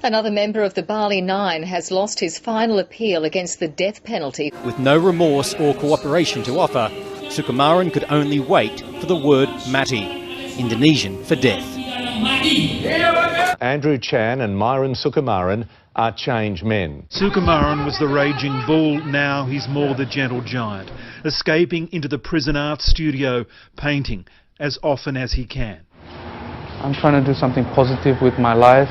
Another member of the Bali Nine has lost his final appeal against the death penalty. With no remorse or cooperation to offer, Sukumaran could only wait for the word mati, Indonesian for death. Andrew Chan and Myron Sukumaran are change men. Sukumaran was the raging bull, now he's more the gentle giant, escaping into the prison art studio, painting as often as he can. I'm trying to do something positive with my life.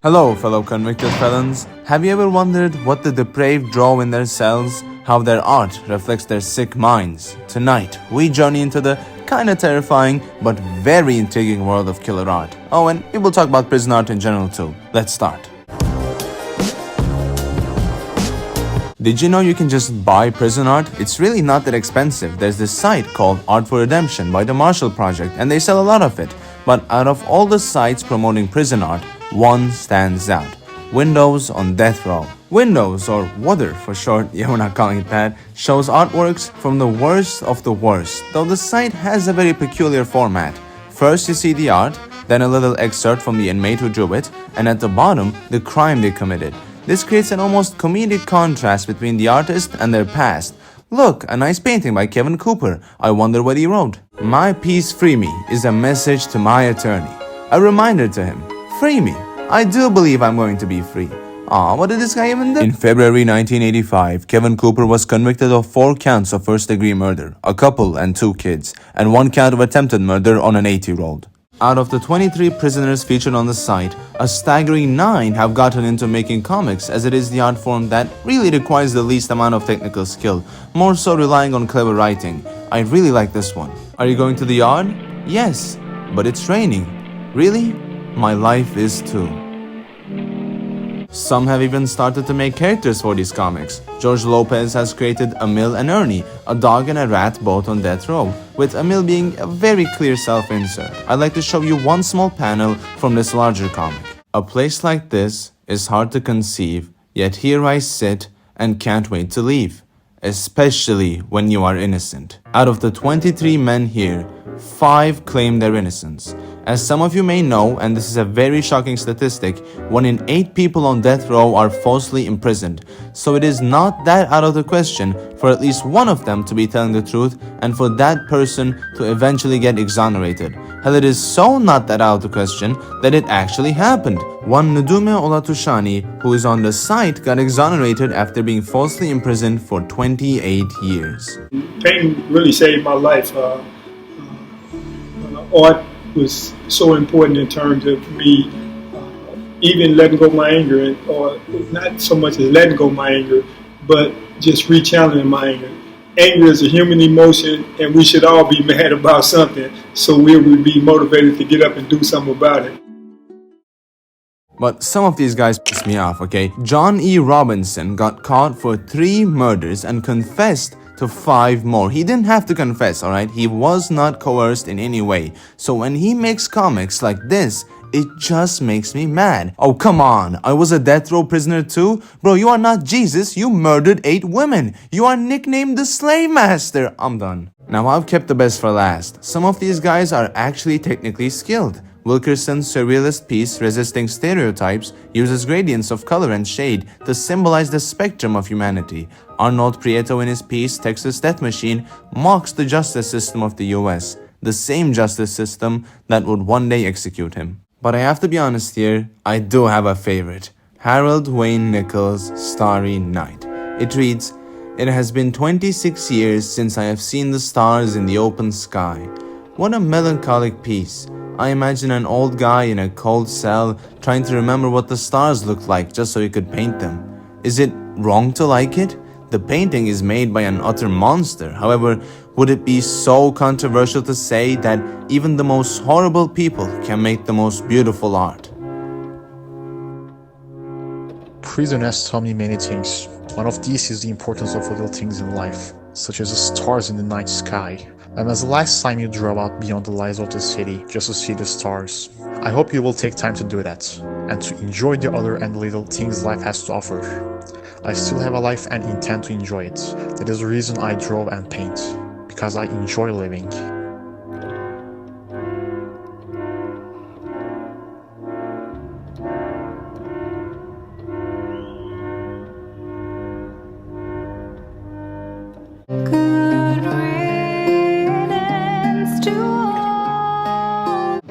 Hello, fellow convicted felons. Have you ever wondered what the depraved draw in their cells? How their art reflects their sick minds? Tonight, we journey into the kinda terrifying but very intriguing world of killer art. Oh, and we will talk about prison art in general too. Let's start. Did you know you can just buy prison art? It's really not that expensive. There's this site called Art for Redemption by the Marshall Project, and they sell a lot of it. But out of all the sites promoting prison art, one stands out. Windows on Death Row. Windows, or Water for short, yeah, we're not calling it that, shows artworks from the worst of the worst, though the site has a very peculiar format. First you see the art, then a little excerpt from the inmate who drew it, and at the bottom, the crime they committed. This creates an almost comedic contrast between the artist and their past. Look, a nice painting by Kevin Cooper. I wonder what he wrote. My piece Free Me is a message to my attorney. A reminder to him. Free me. I do believe I'm going to be free. Aw, what did this guy even do? In February 1985, Kevin Cooper was convicted of 4 counts of first-degree murder, a couple and 2 kids, and 1 count of attempted murder on an 8-year-old. Out of the 23 prisoners featured on the site, a staggering 9 have gotten into making comics, as it is the art form that really requires the least amount of technical skill, more so relying on clever writing. I really like this one. Are you going to the yard? Yes, but it's raining. Really? My life is too. Some have even started to make characters for these comics. George Lopez has created Emil and Ernie, a dog and a rat both on death row, with Emil being a very clear self-insert. I'd like to show you one small panel from this larger comic. A place like this is hard to conceive, yet here I sit and can't wait to leave, especially when you are innocent. Out of the 23 men here, 5 claim their innocence. As some of you may know, and this is a very shocking statistic, 1 in 8 people on death row are falsely imprisoned. So it is not that out of the question for at least one of them to be telling the truth and for that person to eventually get exonerated. Hell, it is so not that out of the question that it actually happened. One Ndume Olatushani, who is on the site, got exonerated after being falsely imprisoned for 28 years. Painting really saved my life. Art was so important in terms of me even letting go my anger, or not so much as letting go my anger, but just re-challenging my anger. Anger is a human emotion, and we should all be mad about something, so we would be motivated to get up and do something about it. But some of these guys piss me off, okay? John E. Robinson got caught for 3 murders and confessed to 5 more. He didn't have to confess, alright? He was not coerced in any way. So when he makes comics like this, it just makes me mad. Oh, come on. I was a death row prisoner too? Bro, you are not Jesus. You murdered 8 women. You are nicknamed the Slave Master. I'm done. Now, I've kept the best for last. Some of these guys are actually technically skilled. Wilkerson's surrealist piece, Resisting Stereotypes, uses gradients of color and shade to symbolize the spectrum of humanity. Arnold Prieto in his piece, Texas Death Machine, mocks the justice system of the US, the same justice system that would one day execute him. But I have to be honest here, I do have a favorite. Harold Wayne Nichols' Starry Night. It reads, "It has been 26 years since I have seen the stars in the open sky. What a melancholic piece. I imagine an old guy in a cold cell trying to remember what the stars looked like just so he could paint them. Is it wrong to like it? The painting is made by an utter monster. However, would it be so controversial to say that even the most horrible people can make the most beautiful art?" Prison has taught me many things. One of these is the importance of little things in life, such as the stars in the night sky. And as the last time you drove out beyond the lights of the city just to see the stars, I hope you will take time to do that, and to enjoy the other and little things life has to offer. I still have a life and intend to enjoy it. That is the reason I draw and paint, because I enjoy living.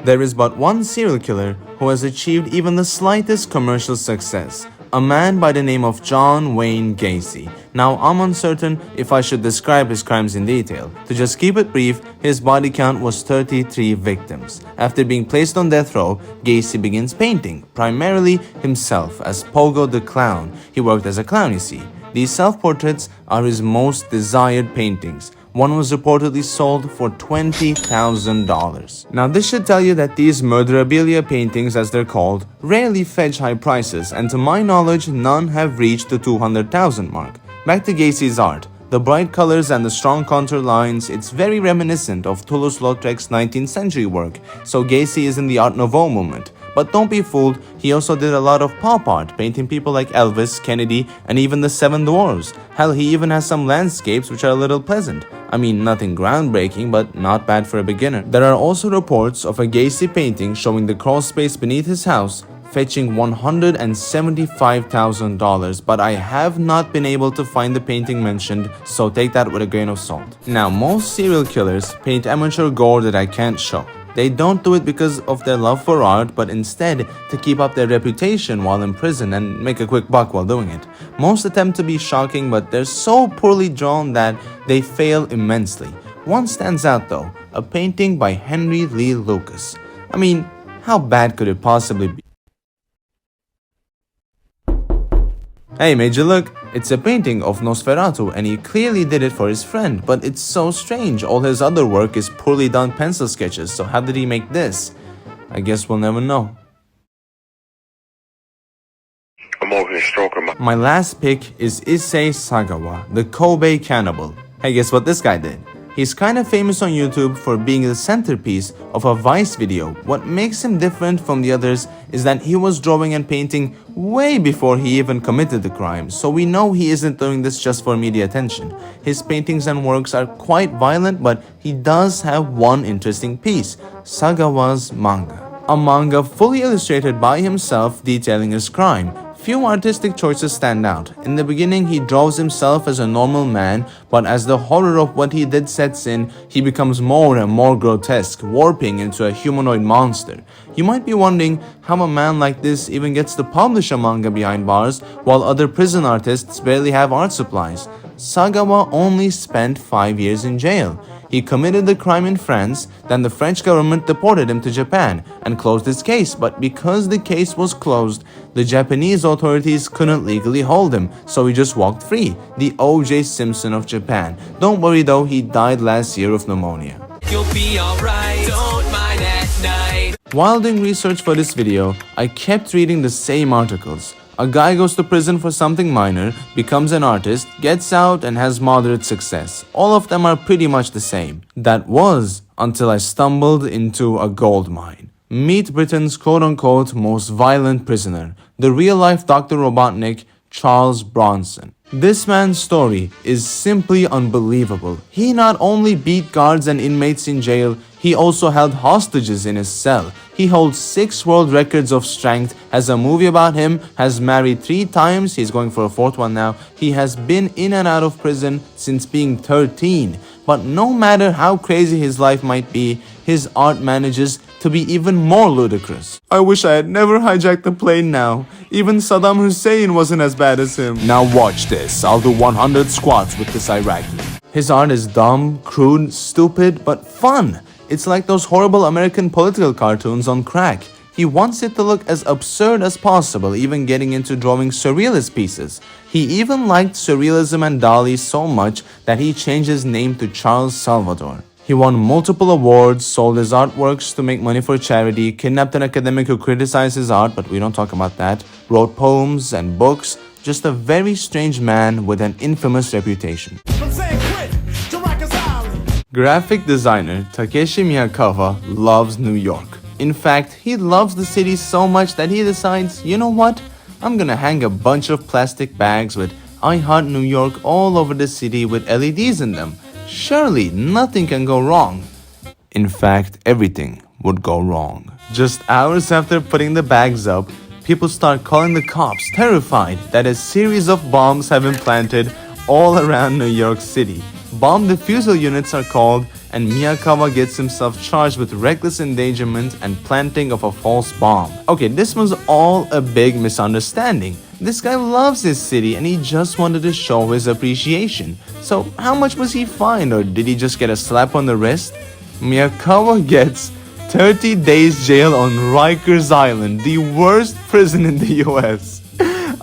There is but one serial killer who has achieved even the slightest commercial success, a man by the name of John Wayne Gacy. Now, I'm uncertain if I should describe his crimes in detail. To just keep it brief, his body count was 33 victims. After being placed on death row, Gacy begins painting, primarily himself as Pogo the Clown. He worked as a clown, you see. These self-portraits are his most desired paintings. One was reportedly sold for $20,000. Now this should tell you that these murderabilia paintings, as they're called, rarely fetch high prices, and to my knowledge none have reached the $200,000 mark. Back to Gacy's art. The bright colors and the strong contour lines, it's very reminiscent of Toulouse-Lautrec's 19th century work, so Gacy is in the Art Nouveau movement. But don't be fooled, he also did a lot of pop art, painting people like Elvis, Kennedy, and even the Seven Dwarfs. Hell, he even has some landscapes which are a little pleasant. I mean, nothing groundbreaking, but not bad for a beginner. There are also reports of a Gacy painting showing the crawl space beneath his house, fetching $175,000, but I have not been able to find the painting mentioned, so take that with a grain of salt. Now, most serial killers paint amateur gore that I can't show. They don't do it because of their love for art, but instead to keep up their reputation while in prison and make a quick buck while doing it. Most attempt to be shocking, but they're so poorly drawn that they fail immensely. One stands out though, a painting by Henry Lee Lucas. I mean, how bad could it possibly be? Hey, made you look? It's a painting of Nosferatu, and he clearly did it for his friend, but it's so strange. All his other work is poorly done pencil sketches, so how did he make this? I guess we'll never know. I'm over here stroking My last pick is Issei Sagawa, the Kobe cannibal. Hey, guess what this guy did? He's kind of famous on YouTube for being the centerpiece of a Vice video. What makes him different from the others is that he was drawing and painting way before he even committed the crime, so we know he isn't doing this just for media attention. His paintings and works are quite violent, but he does have one interesting piece, Sagawa's manga. A manga fully illustrated by himself detailing his crime. Few artistic choices stand out. In the beginning, he draws himself as a normal man, but as the horror of what he did sets in, he becomes more and more grotesque, warping into a humanoid monster. You might be wondering how a man like this even gets to publish a manga behind bars, while other prison artists barely have art supplies. Sagawa only spent 5 years in jail. He committed the crime in France, then the French government deported him to Japan and closed his case, but because the case was closed, the Japanese authorities couldn't legally hold him, so he just walked free. The O.J. Simpson of Japan. Don't worry though, he died last year of pneumonia. You'll be alright, don't mind at night. While doing research for this video, I kept reading the same articles. A guy goes to prison for something minor, becomes an artist, gets out and has moderate success. All of them are pretty much the same. That was until I stumbled into a gold mine. Meet Britain's quote-unquote most violent prisoner, the real-life Dr. Robotnik, Charles Bronson. This man's story is simply unbelievable. He not only beat guards and inmates in jail, he also held hostages in his cell. He holds 6 world records of strength, has a movie about him, has married 3 times, he's going for a 4th one now. He has been in and out of prison since being 13. But no matter how crazy his life might be, his art manages to be even more ludicrous. I wish I had never hijacked the plane now. Even Saddam Hussein wasn't as bad as him. Now watch this, I'll do 100 squats with this Iraqi. His art is dumb, crude, stupid, but fun. It's like those horrible American political cartoons on crack. He wants it to look as absurd as possible, even getting into drawing surrealist pieces. He even liked surrealism and Dalí so much that he changed his name to Charles Salvador. He won multiple awards, sold his artworks to make money for charity, kidnapped an academic who criticized his art, but we don't talk about that, wrote poems and books, just a very strange man with an infamous reputation. Graphic designer Takeshi Miyakawa loves New York. In fact, he loves the city so much that he decides, you know what? I'm gonna hang a bunch of plastic bags with I Heart New York all over the city with LEDs in them. Surely nothing can go wrong. In fact, everything would go wrong. Just hours after putting the bags up, people start calling the cops, terrified that a series of bombs have been planted all around New York City. Bomb defusal units are called, and Miyakawa gets himself charged with reckless endangerment and planting of a false bomb. Okay, this was all a big misunderstanding. This guy loves his city and he just wanted to show his appreciation. So how much was he fined, or did he just get a slap on the wrist? Miyakawa gets 30 days jail on Rikers Island, the worst prison in the US.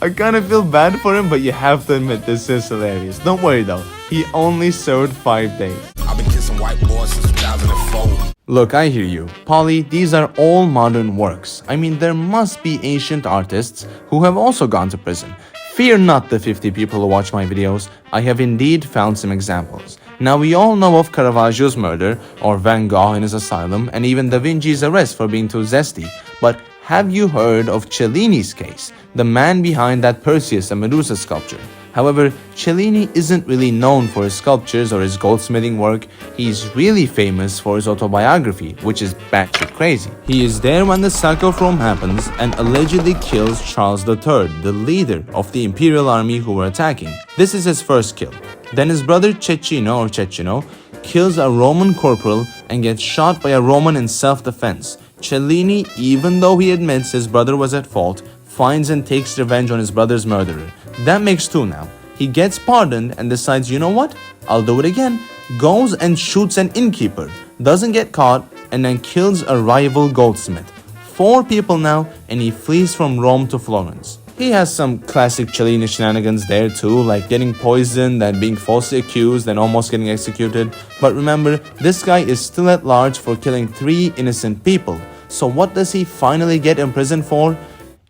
I kind of feel bad for him, but you have to admit this is hilarious. Don't worry though, he only served 5 days. I've been kissing white boys since 2004. Look, I hear you. Polly, these are all modern works. I mean, there must be ancient artists who have also gone to prison. Fear not the 50 people who watch my videos. I have indeed found some examples. Now, we all know of Caravaggio's murder, or Van Gogh in his asylum, and even Da Vinci's arrest for being too zesty. But have you heard of Cellini's case, the man behind that Perseus and Medusa sculpture? However, Cellini isn't really known for his sculptures or his goldsmithing work. He's really famous for his autobiography, which is batshit crazy. He is there when the sack of Rome happens and allegedly kills Charles III, the leader of the imperial army who were attacking. This is his first kill. Then his brother Cecchino kills a Roman corporal and gets shot by a Roman in self-defense. Cellini, even though he admits his brother was at fault, finds and takes revenge on his brother's murderer. That makes two now. He gets pardoned and decides, you know what? I'll do it again. Goes and shoots an innkeeper, doesn't get caught, and then kills a rival goldsmith. 4 people now, and he flees from Rome to Florence. He has some classic Cellini shenanigans there too, like getting poisoned and being falsely accused and almost getting executed. But remember, this guy is still at large for killing 3 innocent people. So what does he finally get in prison for?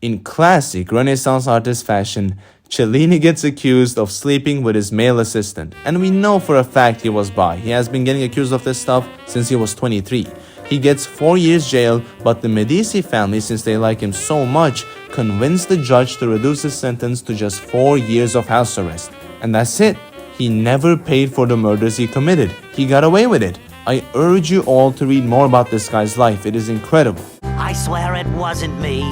In classic Renaissance artist fashion, Cellini gets accused of sleeping with his male assistant, and we know for a fact he was bi. He has been getting accused of this stuff since he was 23. He gets 4 years jail, but the Medici family, since they like him so much, convinced the judge to reduce his sentence to just 4 years of house arrest. And that's it. He never paid for the murders he committed. He got away with it. I urge you all to read more about this guy's life. It is incredible. I swear it wasn't me.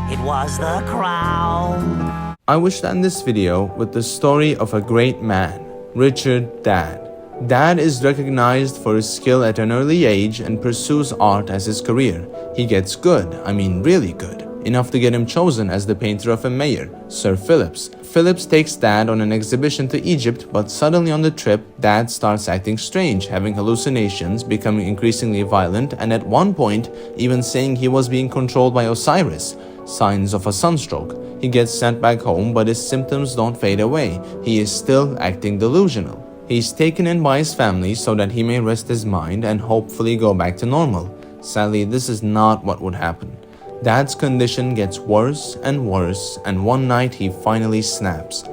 It was the crown. I wish to end this video with the story of a great man, Richard Dad. Dad is recognized for his skill at an early age and pursues art as his career. He gets good, I mean really good, enough to get him chosen as the painter of a mayor, Sir Phillips. Phillips takes Dad on an exhibition to Egypt, but suddenly on the trip, Dad starts acting strange, having hallucinations, becoming increasingly violent, and at one point, even saying he was being controlled by Osiris. Signs of a sunstroke. He gets sent back home, but his symptoms don't fade away. He is still acting delusional. He's taken in by his family so that he may rest his mind and hopefully go back to normal. Sadly, this is not what would happen. Dad's condition gets worse and worse, and one night he finally snaps.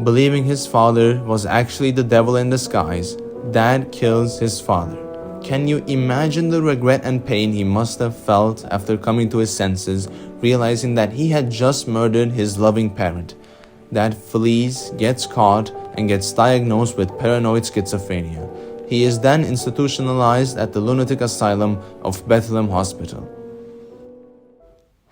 Believing his father was actually the devil in disguise, Dad kills his father. Can you imagine the regret and pain he must have felt after coming to his senses, realizing that he had just murdered his loving parent? Dad flees, gets caught, and gets diagnosed with paranoid schizophrenia. He is then institutionalized at the lunatic asylum of Bethlehem Hospital.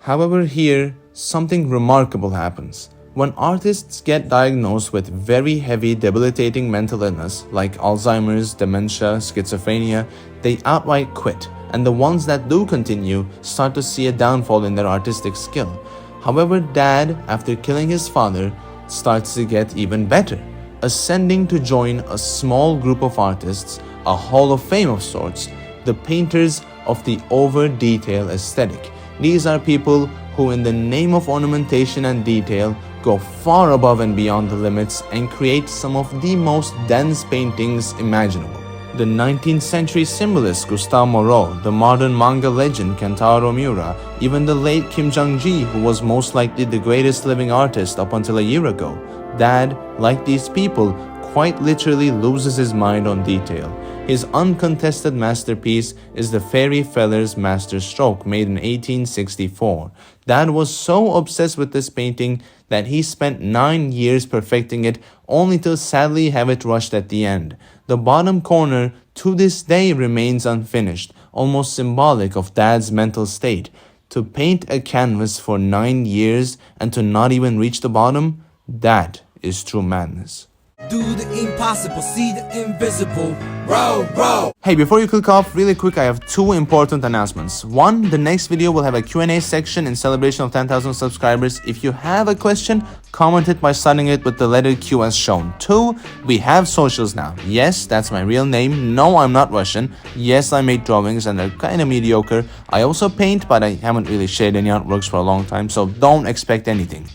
However, here, something remarkable happens. When artists get diagnosed with very heavy, debilitating mental illness like Alzheimer's, dementia, schizophrenia, they outright quit, and the ones that do continue start to see a downfall in their artistic skill. However, Dad, after killing his father, starts to get even better, ascending to join a small group of artists, a hall of fame of sorts, the painters of the over-detail aesthetic. These are people who, in the name of ornamentation and detail, go far above and beyond the limits and create some of the most dense paintings imaginable. The 19th century symbolist Gustave Moreau, the modern manga legend Kentaro Miura, even the late Kim Jong-gi, who was most likely the greatest living artist up until a year ago. Dad, like these people, quite literally loses his mind on detail. His uncontested masterpiece is the Fairy Feller's Masterstroke, made in 1864. Dad was so obsessed with this painting that he spent 9 years perfecting it, only to sadly have it rushed at the end. The bottom corner to this day remains unfinished, almost symbolic of Dad's mental state. To paint a canvas for 9 years and to not even reach the bottom, that is true madness. Do the impossible, see the invisible. Row, row. Hey, before you click off, really quick, I have 2 important announcements. 1, the next video will have a Q&A section in celebration of 10,000 subscribers. If you have a question, comment it by starting it with the letter Q as shown. 2, we have socials now. Yes, that's my real name. No, I'm not Russian. Yes, I make drawings and they're kind of mediocre. I also paint, but I haven't really shared any artworks for a long time, so don't expect anything.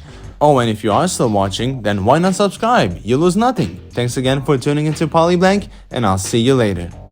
Oh, and if you are still watching, then why not subscribe? You lose nothing. Thanks again for tuning into Polyblank, and I'll see you later.